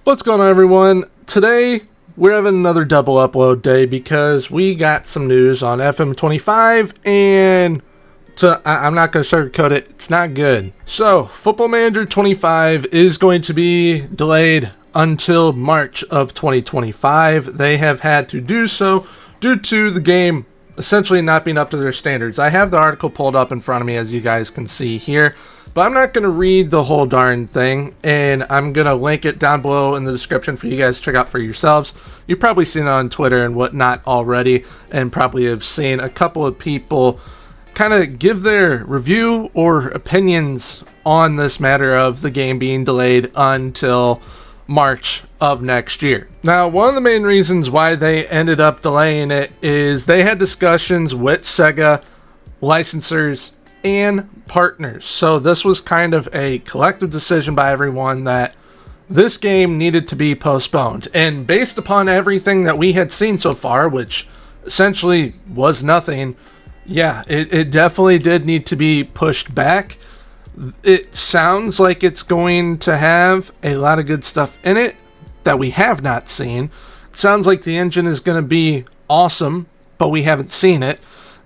What's going on, everyone? Today we're having another double upload day because we got some news on FM25 and I'm not going to sugarcoat it, it's not good. So Football Manager 25 is going to be delayed until March of 2025. They have had to do so due to the game essentially not being up to their standards. I have the article pulled up in front of me, as you guys can see here, but I'm not going to read the whole darn thing, and I'm going to link it down below in the description for you guys to check out for yourselves. You've probably seen it on Twitter and whatnot already, and probably have seen a couple of people kind of give their review or opinions on this matter of the game being delayed until March of next year. Now, one of the main reasons why they ended up delaying it is they had discussions with Sega, licensors, and partners. So this was kind of a collective decision by everyone that this game needed to be postponed. And based upon everything that we had seen so far, which essentially was nothing, yeah, it definitely did need to be pushed back. It sounds like it's going to have a lot of good stuff in it that we have not seen. It sounds like the engine is going to be awesome, but we haven't seen it.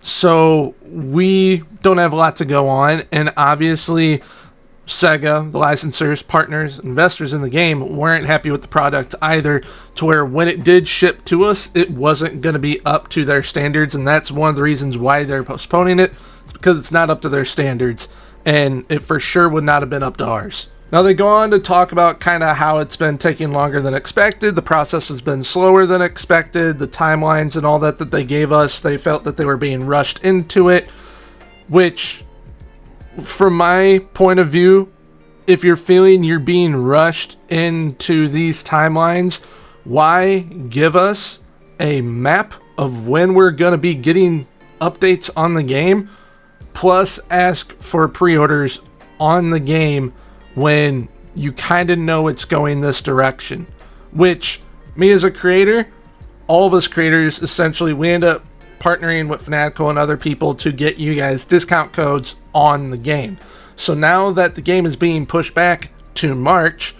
So we don't have a lot to go on. And obviously, Sega, the licensors, partners, investors in the game weren't happy with the product either, to where when it did ship to us, it wasn't going to be up to their standards. And that's one of the reasons why they're postponing it. It's because it's not up to their standards. And it for sure would not have been up to ours. Now they go on to talk about kind of how it's been taking longer than expected. The process has been slower than expected. The timelines and all that they gave us, they felt that they were being rushed into it. Which, from my point of view, if you're feeling you're being rushed into these timelines, why give us a map of when we're going to be getting updates on the game? Plus ask for pre-orders on the game when you kind of know it's going this direction. Which, me as a creator, all of us creators, essentially, we end up partnering with Fanatical and other people to get you guys discount codes on the game. So now that the game is being pushed back to March,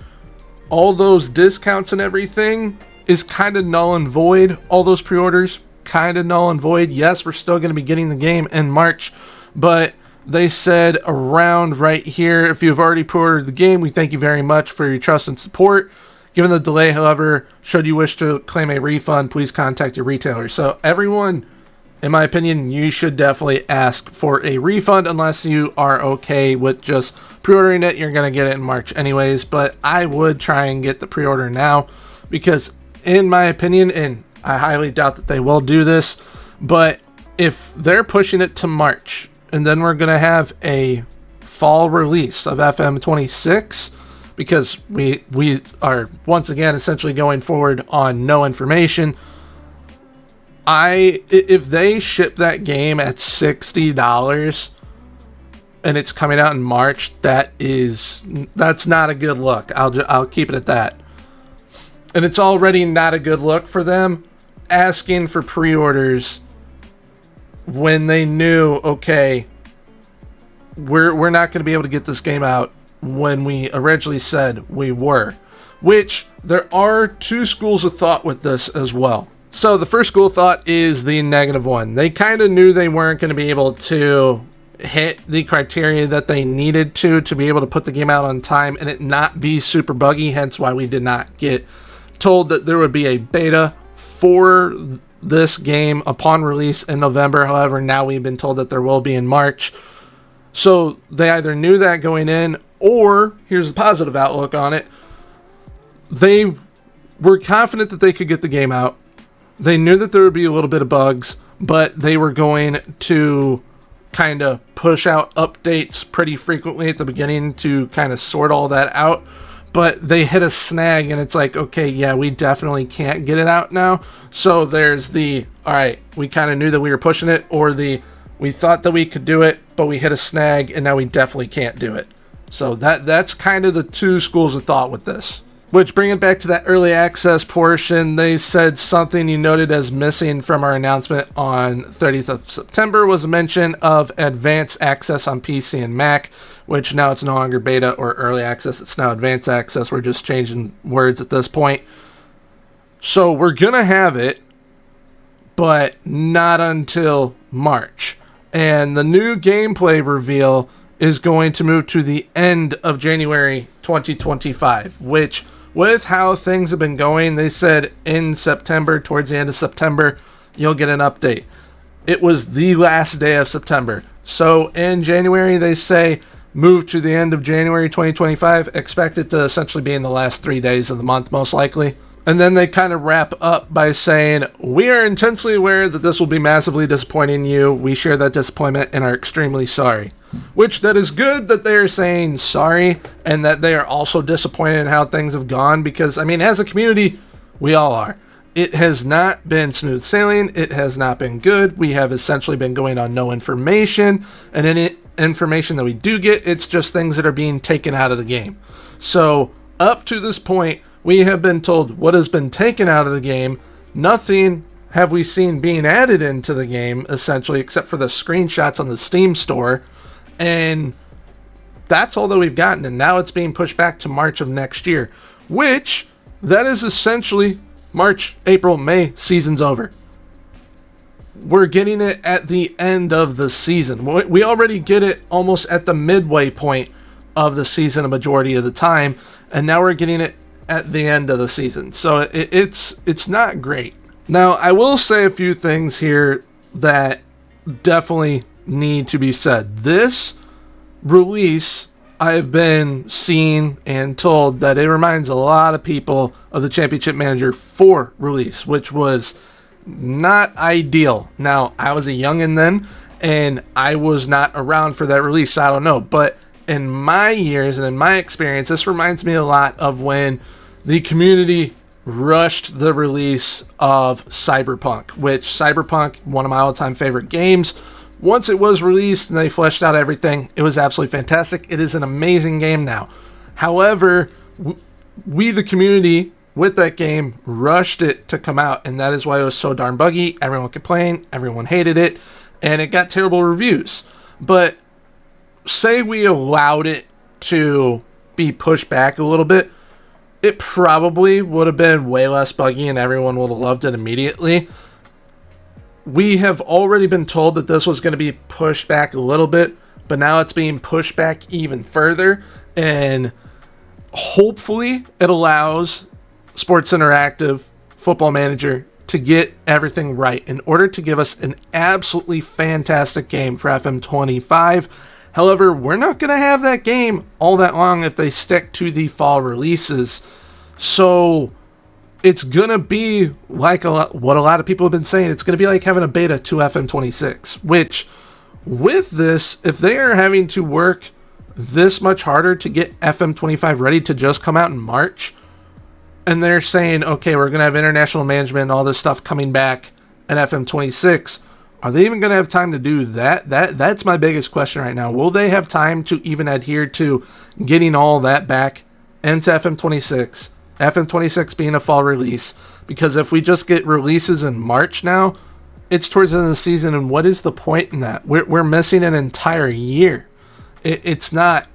all those discounts and everything is kind of null and void. All those pre-orders, kind of null and void. Yes, we're still going to be getting the game in March, but they said around right here, if you've already pre-ordered the game, we thank you very much for your trust and support. Given the delay, however, should you wish to claim a refund, please contact your retailer. So everyone, in my opinion, you should definitely ask for a refund unless you are okay with just pre-ordering it. You're going to get it in March anyways, but I would try and get the pre-order now because, in my opinion, and I highly doubt that they will do this, but if they're pushing it to March, and then we're going to have a fall release of FM26, because we are, once again, essentially going forward on no information. If they ship that game at $60 and it's coming out in March, that's not a good look. I'll keep it at that. And it's already not a good look for them asking for pre-orders when they knew, okay, we're not going to be able to get this game out when we originally said we were. Which, there are two schools of thought with this as well. So the first school of thought is the negative one. They kind of knew they weren't going to be able to hit the criteria that they needed to be able to put the game out on time and it not be super buggy, hence why we did not get told that there would be a beta for this game upon release in November. However, now we've been told that there will be in March. So they either knew that going in, or here's the positive outlook on it. They were confident that they could get the game out. They knew that there would be a little bit of bugs, but they were going to kind of push out updates pretty frequently at the beginning to kind of sort all that out. But they hit a snag and it's like, okay, yeah, we definitely can't get it out now. So there's the, all right, we kind of knew that we were pushing it, or the, we thought that we could do it, but we hit a snag and now we definitely can't do it. So that's kind of the two schools of thought with this. Which, bringing it back to that early access portion, they said something you noted as missing from our announcement on 30th of September was a mention of advanced access on PC and Mac, which now it's no longer beta or early access, it's now advanced access. We're just changing words at this point. So we're going to have it, but not until March. And the new gameplay reveal is going to move to the end of January 2025, which, with how things have been going, they said in September, towards the end of September, you'll get an update. It was the last day of September. So in January, they say move to the end of January 2025. Expect it to essentially be in the last 3 days of the month, most likely. And then they kind of wrap up by saying, we are intensely aware that this will be massively disappointing you. We share that disappointment and are extremely sorry. Which, that is good that they are saying sorry and that they are also disappointed in how things have gone, because, I mean, as a community, we all are. It has not been smooth sailing. It has not been good. We have essentially been going on no information, and any information that we do get, it's just things that are being taken out of the game. So up to this point, we have been told what has been taken out of the game. Nothing have we seen being added into the game, essentially, except for the screenshots on the Steam store. And that's all that we've gotten. And now it's being pushed back to March of next year, which, that is essentially March, April, May, season's over. We're getting it at the end of the season. We already get it almost at the midway point of the season a majority of the time. And now we're getting it at the end of the season. So it's not great. Now, I will say a few things here that definitely need to be said. This release, I've been seeing and told that it reminds a lot of people of the Championship Manager 4 release, which was not ideal. Now, I was a youngin' then, and I was not around for that release, so I don't know. But in my years and in my experience, this reminds me a lot of when the community rushed the release of Cyberpunk, which Cyberpunk, one of my all-time favorite games. Once it was released and they fleshed out everything, it was absolutely fantastic. It is an amazing game now. However, we, the community, with that game, rushed it to come out, and that is why it was so darn buggy. Everyone complained, everyone hated it, and it got terrible reviews. But say we allowed it to be pushed back a little bit, it probably would have been way less buggy and everyone would have loved it immediately. We have already been told that this was going to be pushed back a little bit, but now it's being pushed back even further, and hopefully it allows Sports Interactive Football Manager to get everything right in order to give us an absolutely fantastic game for FM25. However, we're not going to have that game all that long if they stick to the fall releases. So it's going to be like what a lot of people have been saying. It's going to be like having a beta to FM26, which with this, if they are having to work this much harder to get FM25 ready to just come out in March, and they're saying, okay, we're going to have international management and all this stuff coming back in FM26, are they even going to have time to do that? That's my biggest question right now. Will they have time to even adhere to getting all that back into FM26? FM26 being a fall release. Because if we just get releases in March now, it's towards the end of the season, and what is the point in that? We're missing an entire year. It's not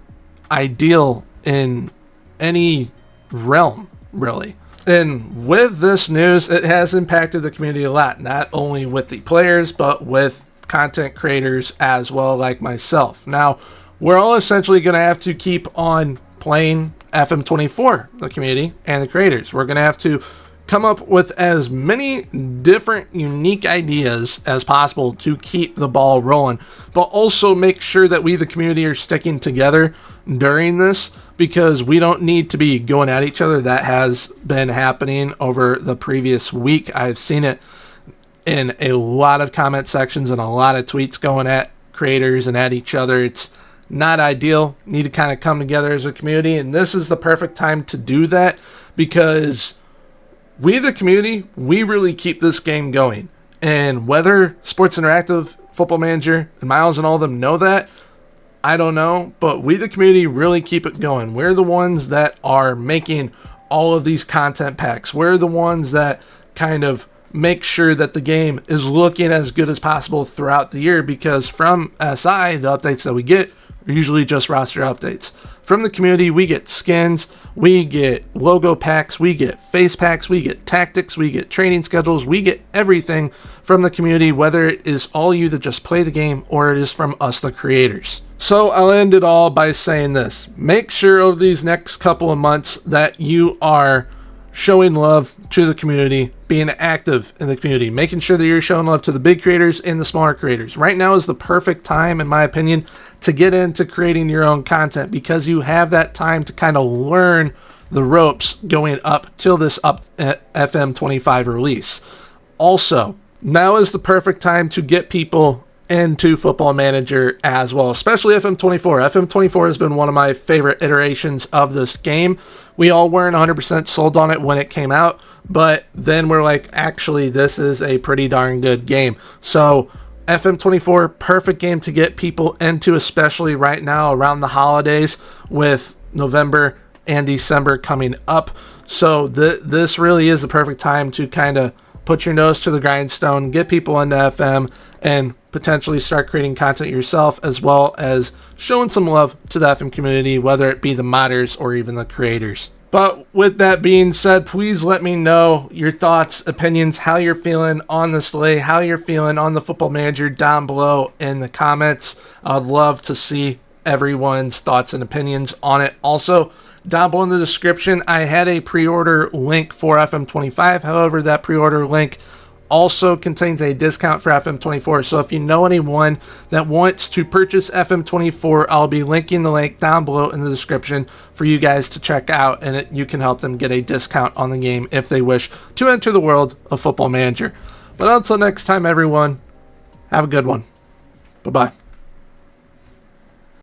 ideal in any realm, really. And with this news, it has impacted the community a lot, not only with the players, but with content creators as well, like myself. Now, we're all essentially going to have to keep on playing FM24, the community, and the creators. We're going to have to come up with as many different unique ideas as possible to keep the ball rolling, but also make sure that we, the community, are sticking together during this, because we don't need to be going at each other. That has been happening over the previous week. I've seen it in a lot of comment sections and a lot of tweets going at creators and at each other. It's not ideal. Need to kind of come together as a community, and this is the perfect time to do that, because we, the community, we really keep this game going. And whether Sports Interactive, Football Manager, and Miles and all of them know that, I don't know, but we, the community, really keep it going. We're the ones that are making all of these content packs. We're the ones that kind of make sure that the game is looking as good as possible throughout the year, because from SI, the updates that we get are usually just roster updates. From the community, we get skins, we get logo packs, we get face packs, we get tactics, we get training schedules, we get everything from the community, whether it is all you that just play the game or it is from us, the creators. So I'll end it all by saying this. Make sure over these next couple of months that you are showing love to the community, being active in the community, making sure that you're showing love to the big creators and the smaller creators. Right now is the perfect time, in my opinion, to get into creating your own content, because you have that time to kind of learn the ropes going up till this FM25 release. Also, now is the perfect time to get people into Football Manager as well, especially FM24. FM24 has been one of my favorite iterations of this game. We all weren't 100% sold on it when it came out, but then we're like, actually, this is a pretty darn good game. So FM24, perfect game to get people into, especially right now around the holidays with November and December coming up. So this really is the perfect time to kind of put your nose to the grindstone, get people into FM, and potentially start creating content yourself, as well as showing some love to the FM community, whether it be the modders or even the creators. But with that being said, please let me know your thoughts, opinions, how you're feeling on this delay, how you're feeling on the Football Manager down below in the comments. I'd love to see everyone's thoughts and opinions on it. Also, down below in the description, I had a pre-order link for FM25. However, that pre-order link also contains a discount for FM24. So if you know anyone that wants to purchase FM24, I'll be linking the link down below in the description for you guys to check out, and you can help them get a discount on the game if they wish to enter the world of Football Manager. But until next time, everyone, have a good one. Bye-bye.